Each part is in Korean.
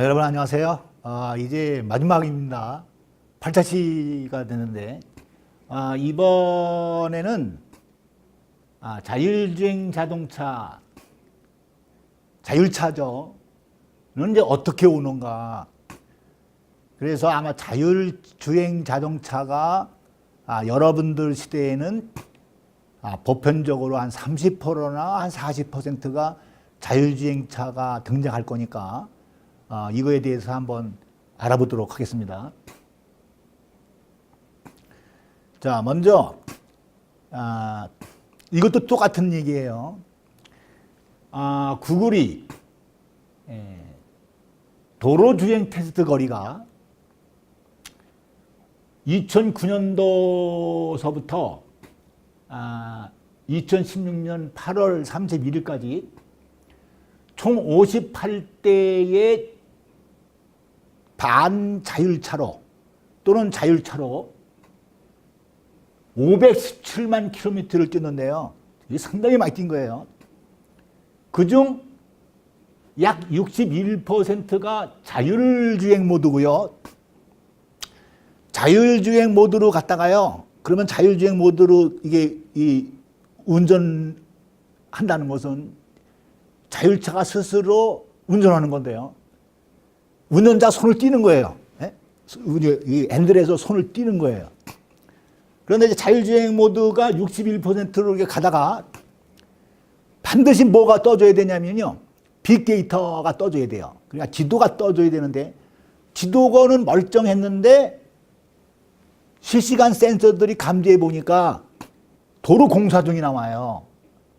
여러분 안녕하세요. 이제 마지막입니다. 8차시가 되는데 이번에는 자율주행 자동차, 자율차죠. 는 이제 어떻게 오는가. 그래서 아마 자율주행 자동차가 여러분들 시대에는 보편적으로 한 30%나 한 40%가 자율주행차가 등장할 거니까 이거에 대해서 한번 알아보도록 하겠습니다. 자, 먼저 이것도 똑같은 얘기예요. 구글이 도로주행 테스트 거리가 2009년도서부터 2016년 8월 31일까지 총 58대의 반자율차로 또는 자율차로 517만 킬로미터를 뛰는데요. 이게 상당히 많이 뛴 거예요. 그중 약 61%가 자율주행 모드고요. 자율주행 모드로 갔다가요. 그러면 자율주행 모드로 이게 운전한다는 것은 자율차가 스스로 운전하는 건데요. 운전자 손을 띄는 거예요. 이 핸들에서 손을 띄는 거예요. 그런데 이제 자율주행 모드가 61%로 이렇게 가다가 반드시 뭐가 떠줘야 되냐면요. 빅데이터가 떠줘야 돼요. 그러니까 지도가 떠줘야 되는데 지도거는 멀쩡했는데 실시간 센서들이 감지해 보니까 도로 공사 중이 나와요.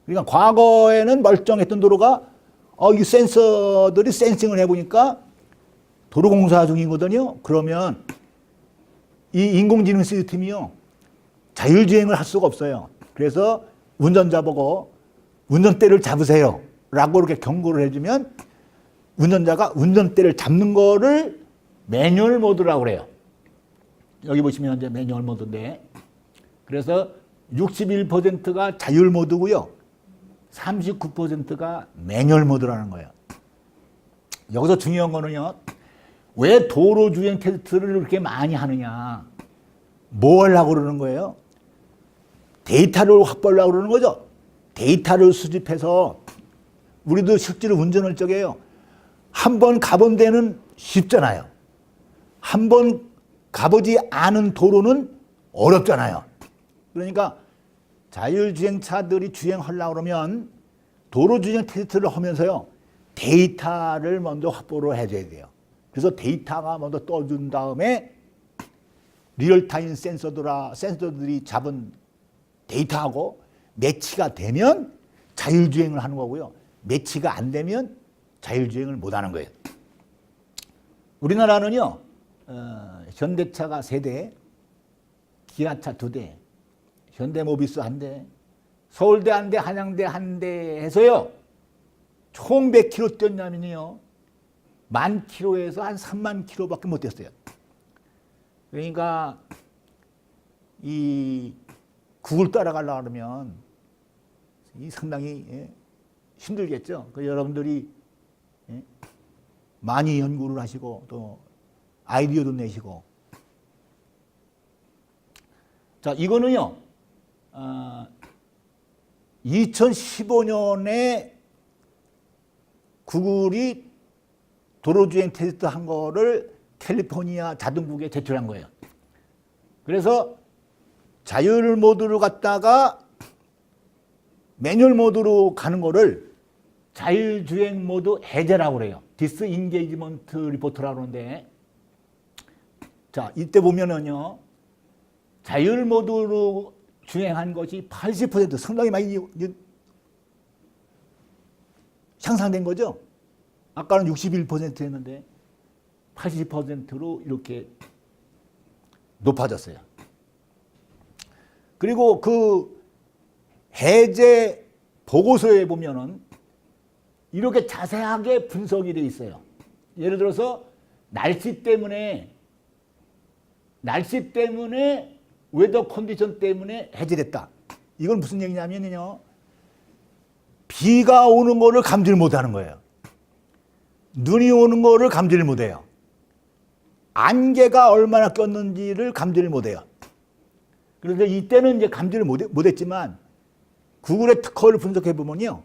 그러니까 과거에는 멀쩡했던 도로가 이 센서들이 센싱을 해보니까 도로 공사 중이거든요. 그러면 이 인공지능 시스템이요. 자율주행을 할 수가 없어요. 그래서 운전자 보고 운전대를 잡으세요. 라고 이렇게 경고를 해주면 운전자가 운전대를 잡는 거를 매뉴얼 모드라고 그래요. 여기 보시면 이제 매뉴얼 모드인데 그래서 61%가 자율 모드고요. 39%가 매뉴얼 모드라는 거예요. 여기서 중요한 거는요. 왜 도로주행 테스트를 그렇게 많이 하느냐. 뭐 하려고 그러는 거예요? 데이터를 확보하려고 그러는 거죠. 데이터를 수집해서 우리도 실제로 운전할 적에요. 한 번 가본 데는 쉽잖아요. 한 번 가보지 않은 도로는 어렵잖아요. 그러니까 자율주행차들이 주행하려고 그러면 도로주행 테스트를 하면서요. 데이터를 먼저 확보를 해줘야 돼요. 그래서 데이터가 먼저 떠준 다음에 리얼타임 센서들이 잡은 데이터하고 매치가 되면 자율주행을 하는 거고요. 매치가 안 되면 자율주행을 못 하는 거예요. 우리나라는요. 현대차가 3대, 기아차 2대, 현대모비스 1대, 서울대 1대, 한양대 1대 해서요. 총 100km 뛰었냐면요. 10,000km에서 한 30,000km밖에 못 뛰었어요. 그러니까 이 구글 따라가려고 하면 이 상당히 힘들겠죠. 여러분들이 많이 연구를 하시고 또 아이디어도 내시고. 자, 이거는요. 2015년에 구글이 도로주행 테스트 한 거를 캘리포니아 자동국에 제출한 거예요. 그래서 자율 모드로 갔다가 매뉴얼 모드로 가는 거를 자율주행 모드 해제라고 그래요. 디스인게이지먼트 리포트라고 그러는데 자, 이때 보면은요. 자율 모드로 주행한 것이 80% 상당히 많이 향상된 거죠. 아까는 61%였는데 80%로 이렇게 높아졌어요. 그리고 그 해제 보고서에 보면은 이렇게 자세하게 분석이 되어 있어요. 예를 들어서 날씨 때문에 웨더 컨디션 때문에 해제됐다. 이건 무슨 얘기냐면요. 비가 오는 거를 감지를 못하는 거예요. 눈이 오는 거를 감지를 못해요. 안개가 얼마나 꼈는지를 감지를 못해요. 그래서 이때는 이제 감지를 못했지만 구글의 특허를 분석해 보면요,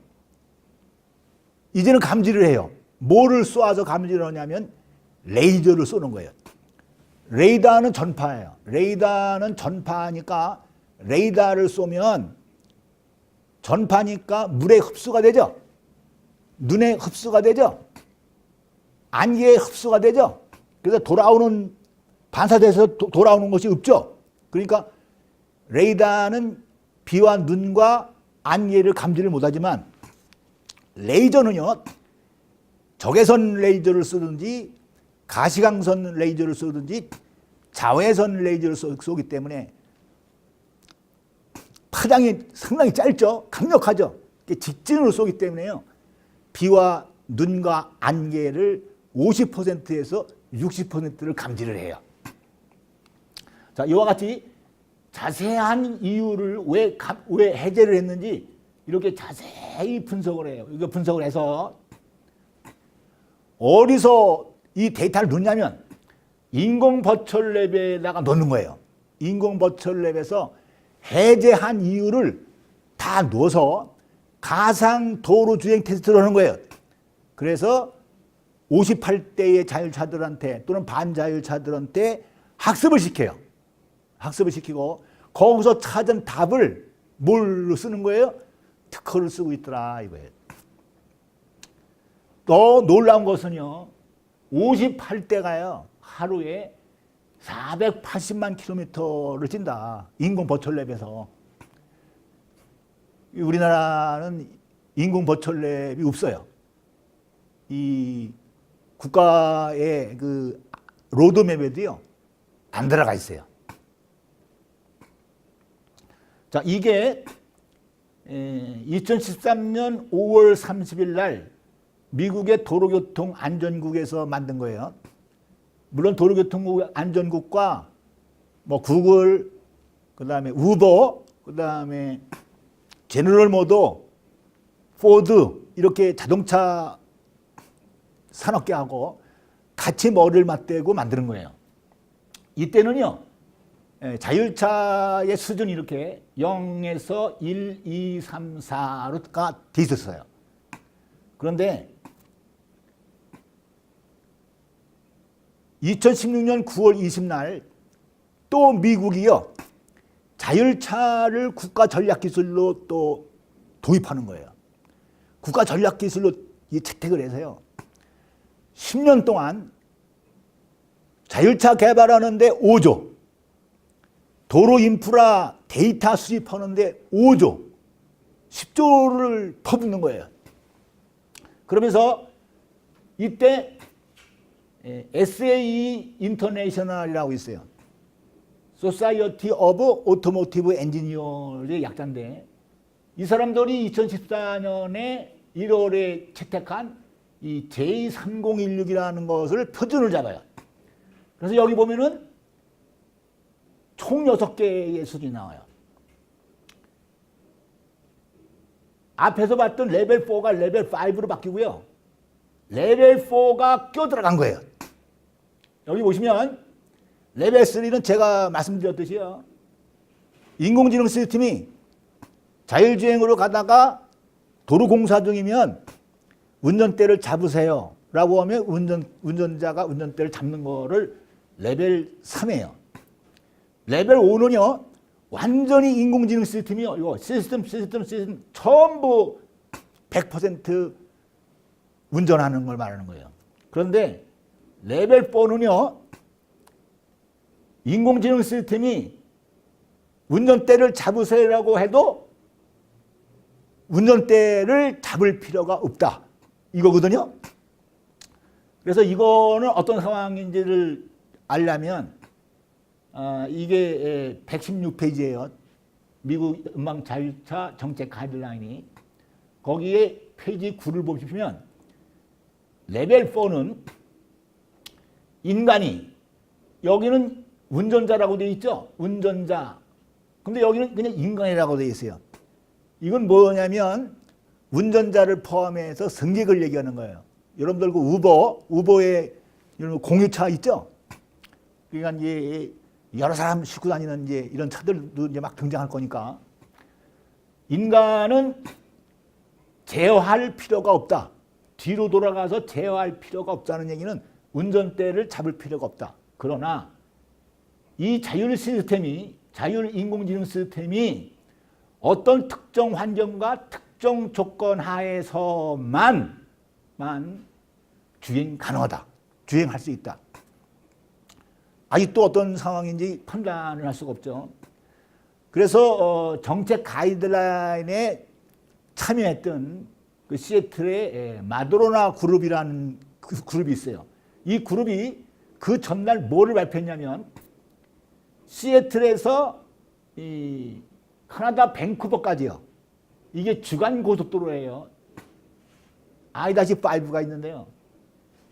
이제는 감지를 해요. 뭐를 쏘아서 감지를 하냐면 레이저를 쏘는 거예요. 레이더는 전파예요. 레이더는 전파니까 레이더를 쏘면 전파니까 물에 흡수가 되죠. 눈에 흡수가 되죠. 안개에 흡수가 되죠. 그래서 돌아오는, 반사돼서 돌아오는 것이 없죠. 그러니까 레이더는 비와 눈과 안개를 감지를 못하지만 레이저는요, 적외선 레이저를 쓰든지 가시광선 레이저를 쏘든지 자외선 레이저를 쏘기 때문에 파장이 상당히 짧죠. 강력하죠. 직진으로 쏘기 때문에요, 비와 눈과 안개를 50%에서 60%를 감지를 해요. 자, 이와 같이 자세한 이유를 왜 해제를 했는지 이렇게 자세히 분석을 해요. 이거 분석을 해서 어디서 이 데이터를 넣냐면 인공 버추얼 랩에다가 넣는 거예요. 인공 버추얼 랩에서 해제한 이유를 다 넣어서 가상 도로 주행 테스트를 하는 거예요. 그래서 58대의 자율차들한테 또는 반자율차들한테 학습을 시켜요. 학습을 시키고 거기서 찾은 답을 뭘로 쓰는 거예요? 특허를 쓰고 있더라 이거예요. 또 놀라운 것은요, 58대가요 하루에 480만 킬로미터를 뛴다. 인공 버추얼 랩에서. 우리나라는 인공 버추얼 랩이 없어요. 이 국가의 그 로드맵에도요 안 들어가 있어요. 자, 이게 2013년 5월 30일 날 미국의 도로교통 안전국에서 만든 거예요. 물론 도로교통 안전국과 뭐 구글, 그다음에 우버, 그다음에 제너럴 모터, 포드 이렇게 자동차 산업계하고 같이 머리를 맞대고 만드는 거예요. 이때는요, 자율차의 수준이 이렇게 0에서 1, 2, 3, 4로가 돼 있었어요. 그런데 2016년 9월 20날 또 미국이요, 자율차를 국가 전략기술로 또 도입하는 거예요. 국가 전략기술로 채택을 해서요, 10년 동안 자율차 개발하는데 5조, 도로 인프라 데이터 수집하는데 5조, 10조를 퍼붓는 거예요. 그러면서 이때 SAE 인터내셔널이라고 있어요. Society of Automotive Engineers의 약자인데, 이 사람들이 2014년에 1월에 채택한 이 J3016이라는 것을 표준을 잡아요. 그래서 여기 보면은 총 6개의 수준이 나와요. 앞에서 봤던 레벨 4가 레벨 5로 바뀌고요, 레벨 4가 껴들어간 거예요. 여기 보시면 레벨 3는 제가 말씀드렸듯이요, 인공지능 시스템이 자율주행으로 가다가 도로 공사 중이면 운전대를 잡으세요 라고 하면 운전자가 운전대를 잡는 거를 레벨 3이에요. 레벨 5는요, 완전히 인공지능 시스템이요, 이거 시스템 전부 100% 운전하는 걸 말하는 거예요. 그런데 레벨 4는요, 인공지능 시스템이 운전대를 잡으세요라고 해도 운전대를 잡을 필요가 없다 이거거든요. 그래서 이거는 어떤 상황인지를 알려면 이게 116페이지예요. 미국 음방 자율차 정책 가이드라인이. 거기에 페이지 9를 보시면 레벨 4는 인간이, 여기는 운전자라고 되어 있죠. 운전자. 근데 여기는 그냥 인간이라고 되어 있어요. 이건 뭐냐면 운전자를 포함해서 승객을 얘기하는 거예요. 여러분들 그 우버의 이런 공유차 있죠? 그러니까 이제 여러 사람 싣고 다니는 이제 이런 차들도 이제 막 등장할 거니까 인간은 제어할 필요가 없다. 뒤로 돌아가서 제어할 필요가 없다는 얘기는 운전대를 잡을 필요가 없다. 그러나 이 자율 시스템이, 자율 인공지능 시스템이 어떤 특정 환경과 특정 조건 하에서만 주행 가능하다. 주행할 수 있다. 아직도 어떤 상황인지 판단을 할 수가 없죠. 그래서 정책 가이드라인에 참여했던 그 시애틀의 마드로나 그룹이라는 그 그룹이 있어요. 이 그룹이 그 전날 뭐를 발표했냐면 시애틀에서 이 캐나다 밴쿠버까지요. 이게 주간 고속도로예요. I-5가 있는데요.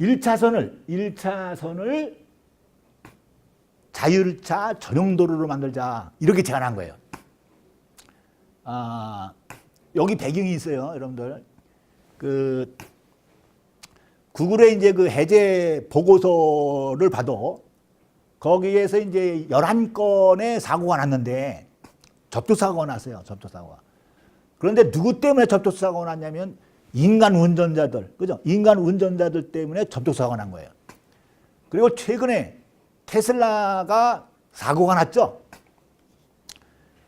1차선을 자율차 전용 도로로 만들자. 이렇게 제안한 거예요. 여기 배경이 있어요, 여러분들. 그 구글의 이제 그 해제 보고서를 봐도 거기에서 이제 11건의 사고가 났는데 접촉사고가 났어요. 접촉사고가. 그런데 누구 때문에 접촉사고가 났냐면 인간 운전자들, 그죠? 인간 운전자들 때문에 접촉사고가 난 거예요. 그리고 최근에 테슬라가 사고가 났죠.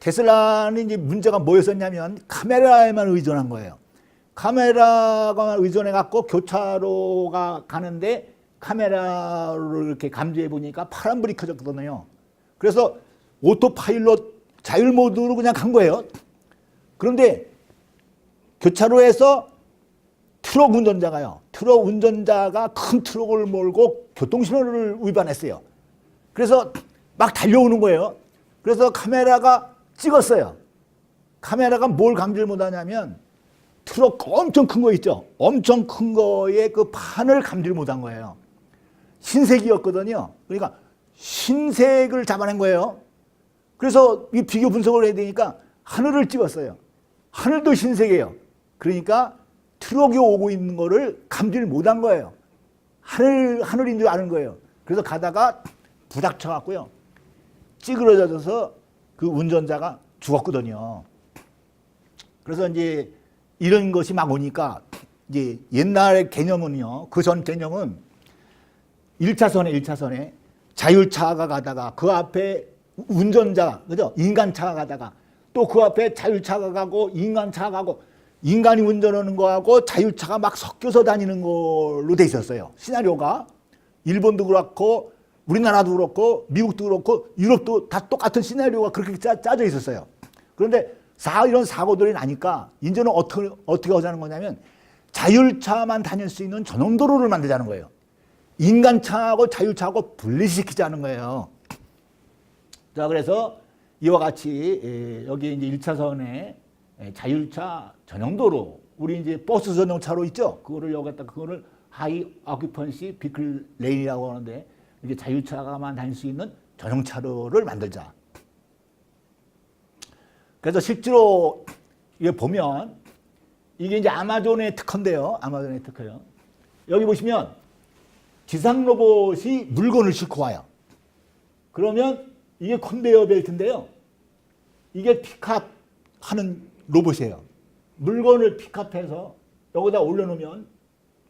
테슬라는 이제 문제가 뭐였었냐면 카메라에만 의존한 거예요. 카메라가 의존해갖고 교차로가 가는데 카메라를 이렇게 감지해 보니까 파란불이 켜졌거든요. 그래서 오토파일럿 자율 모드로 그냥 간 거예요. 그런데 교차로에서 트럭 운전자가 큰 트럭을 몰고 교통신호를 위반했어요. 그래서 막 달려오는 거예요. 그래서 카메라가 찍었어요. 카메라가 뭘 감지를 못하냐면 트럭 엄청 큰 거 있죠. 엄청 큰 거에 그 판을 감지를 못한 거예요. 흰색이었거든요. 그러니까 흰색을 잡아낸 거예요. 그래서 이 비교 분석을 해야 되니까 하늘을 찍었어요. 하늘도 흰색이에요. 그러니까 트럭이 오고 있는 거를 감지를 못한 거예요. 하늘인 줄 아는 거예요. 그래서 가다가 부닥쳐갖고요. 찌그러져서 그 운전자가 죽었거든요. 그래서 이제 이런 것이 막 오니까 이제 옛날의 개념은요. 그 전 개념은 1차선에 자율차가 가다가 그 앞에 운전자, 그죠? 인간차가 가다가 또 그 앞에 자율차가 가고 인간차가 가고 인간이 운전하는 거하고 자율차가 막 섞여서 다니는 걸로 돼 있었어요. 시나리오가. 일본도 그렇고 우리나라도 그렇고 미국도 그렇고 유럽도 다 똑같은 시나리오가 그렇게 짜져 있었어요. 그런데 이런 사고들이 나니까 이제는 어떻게 하자는 거냐면 자율차만 다닐 수 있는 전용 도로를 만들자는 거예요. 인간차하고 자율차하고 분리시키자는 거예요. 자, 그래서 이와 같이 여기 이제 1차선에 자율차 전용도로, 우리 이제 버스 전용차로 있죠? 그거를 하이 오큐펀시 비클 레인이라고 하는데 이게 자율차가만 다닐 수 있는 전용차로를 만들자. 그래서 실제로 이게 보면 이게 이제 아마존의 특허인데요. 아마존의 특허요. 여기 보시면 지상 로봇이 물건을 싣고 와요. 그러면 이게 컨베이어 벨트인데요. 이게 픽업 하는 로봇이에요. 물건을 픽업해서 여기다 올려놓으면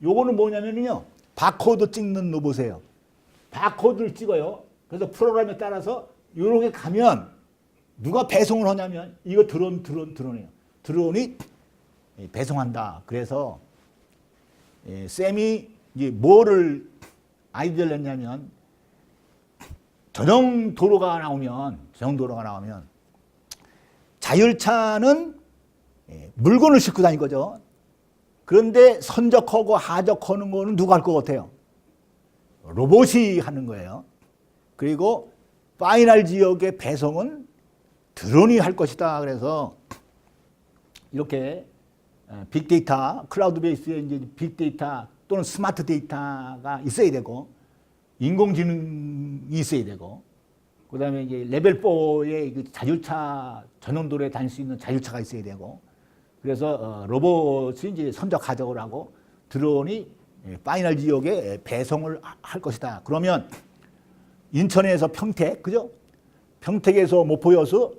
요거는 뭐냐면요. 바코드 찍는 로봇이에요. 바코드를 찍어요. 그래서 프로그램에 따라서 이렇게 가면 누가 배송을 하냐면 이거 드론이에요. 드론이 배송한다. 그래서 쌤이 이제 뭐를 아이디어를 냈냐면 전용 도로가 나오면 자율차는 물건을 싣고 다닐 거죠. 그런데 선적하고 하적하는 거는 누가 할 것 같아요? 로봇이 하는 거예요. 그리고 파이널 지역의 배송은 드론이 할 것이다. 그래서 이렇게 빅데이터, 클라우드 베이스에 이제 빅데이터 또는 스마트 데이터가 있어야 되고 인공지능이 있어야 되고 그다음에 이제 레벨 4의 자율차 전용 도로에 다닐 수 있는 자율차가 있어야 되고 그래서 로봇이 이제 선적 하적을 하고 드론이 파이널 지역에 배송을 할 것이다. 그러면 인천에서 평택, 그죠? 평택에서 모포여수,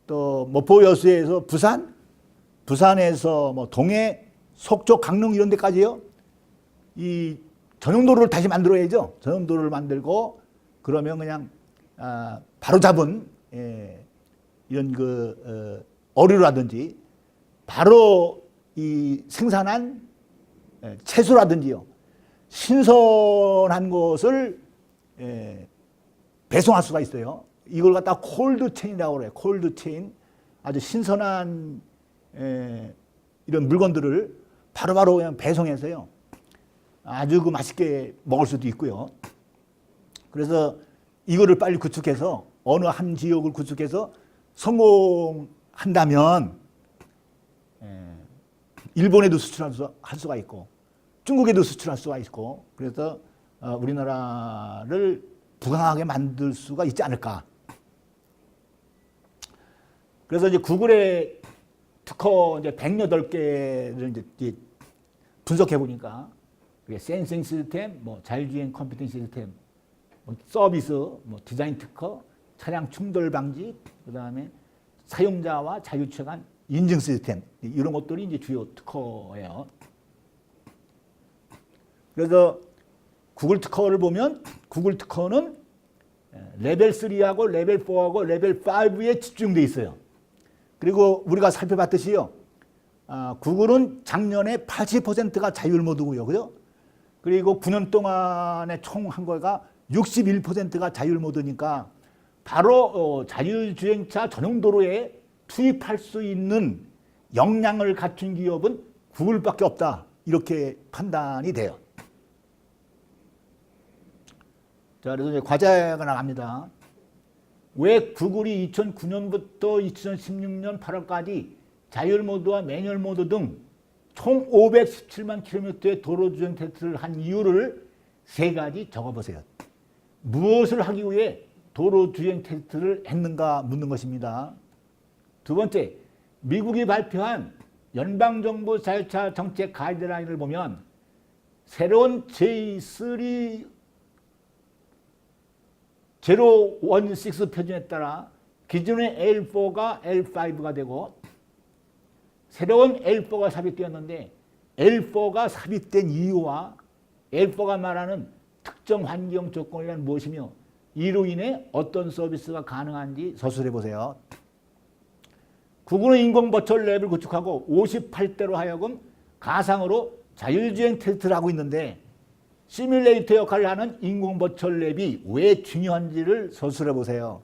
또 모포여수에서 부산, 부산에서 뭐 동해, 속초, 강릉 이런 데까지요. 이 전용도로를 다시 만들어야죠. 전용도로를 만들고 그러면 그냥 바로 잡은 이런 그 어류라든지 바로 이 생산한 채소라든지요. 신선한 것을 배송할 수가 있어요. 이걸 갖다 콜드 체인이라고 그래요. 콜드 체인. 아주 신선한 이런 물건들을 바로바로 그냥 배송해서요. 아주 그 맛있게 먹을 수도 있고요. 그래서 이거를 빨리 구축해서 어느 한 지역을 구축해서 성공한다면 일본에도 수출할 수가 있고 중국에도 수출할 수가 있고 그래서 우리나라를 부강하게 만들 수가 있지 않을까. 그래서 이제 구글의 특허 이제 108개를 이제 분석해 보니까 센싱 시스템, 뭐 자율주행 컴퓨팅 시스템, 뭐 서비스, 뭐 디자인 특허, 차량 충돌 방지, 그다음에 사용자와 자율주행 간 인증 시스템 이런 것들이 이제 주요 특허예요. 그래서 구글 특허를 보면 구글 특허는 레벨 3하고 레벨 4하고 레벨 5에 집중돼 있어요. 그리고 우리가 살펴봤듯이요. 구글은 작년에 80%가 자율 모드고요. 그죠? 그리고 9년 동안에 총 한 거가 61%가 자율 모드니까 바로 자율주행차 전용 도로에 투입할 수 있는 역량을 갖춘 기업은 구글밖에 없다. 이렇게 판단이 돼요. 자, 그래서 이제 과제가 나갑니다. 왜 구글이 2009년부터 2016년 8월까지 자율 모드와 매뉴얼 모드 등 총 517만 킬로미터의 도로 주행 테스트를 한 이유를 세 가지 적어보세요. 무엇을 하기 위해 도로 주행 테스트를 했는가 묻는 것입니다. 두 번째, 미국이 발표한 연방정부 자율차 정책 가이드라인을 보면 새로운 J3 016 표준에 따라 기존의 L4가 L5가 되고 새로운 L4가 삽입되었는데 L4가 삽입된 이유와 L4가 말하는 특정 환경 조건이란 무엇이며 이로 인해 어떤 서비스가 가능한지 서술해 보세요. 구글은 인공 버추얼 랩을 구축하고 58대로 하여금 가상으로 자율주행 테스트를 하고 있는데 시뮬레이터 역할을 하는 인공 버추얼 랩이 왜 중요한지를 서술해 보세요.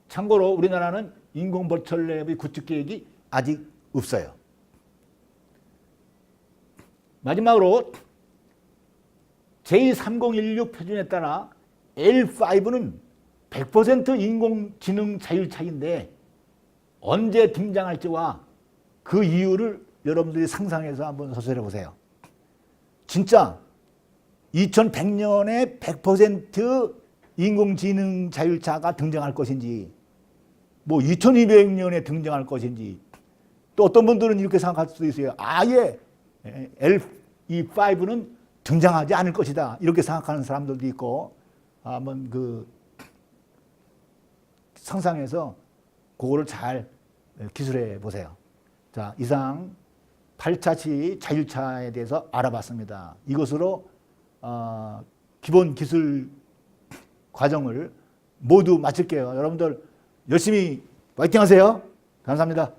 참고로 우리나라는 인공 버추얼 랩의 구축 계획이 아직 없어요. 마지막으로 J3016 표준에 따라 L5는 100% 인공지능 자율차인데 언제 등장할지와 그 이유를 여러분들이 상상해서 한번 서술해 보세요. 진짜 2100년에 100% 인공지능 자율차가 등장할 것인지 뭐 2200년에 등장할 것인지 또 어떤 분들은 이렇게 생각할 수도 있어요. 아예 L5는 등장하지 않을 것이다. 이렇게 생각하는 사람들도 있고 한번 그 상상해서 그거를 잘 기술해 보세요. 자, 이상 8차시 자율차에 대해서 알아봤습니다. 이것으로 기본 기술 과정을 모두 마칠게요. 여러분들 열심히 파이팅 하세요. 감사합니다.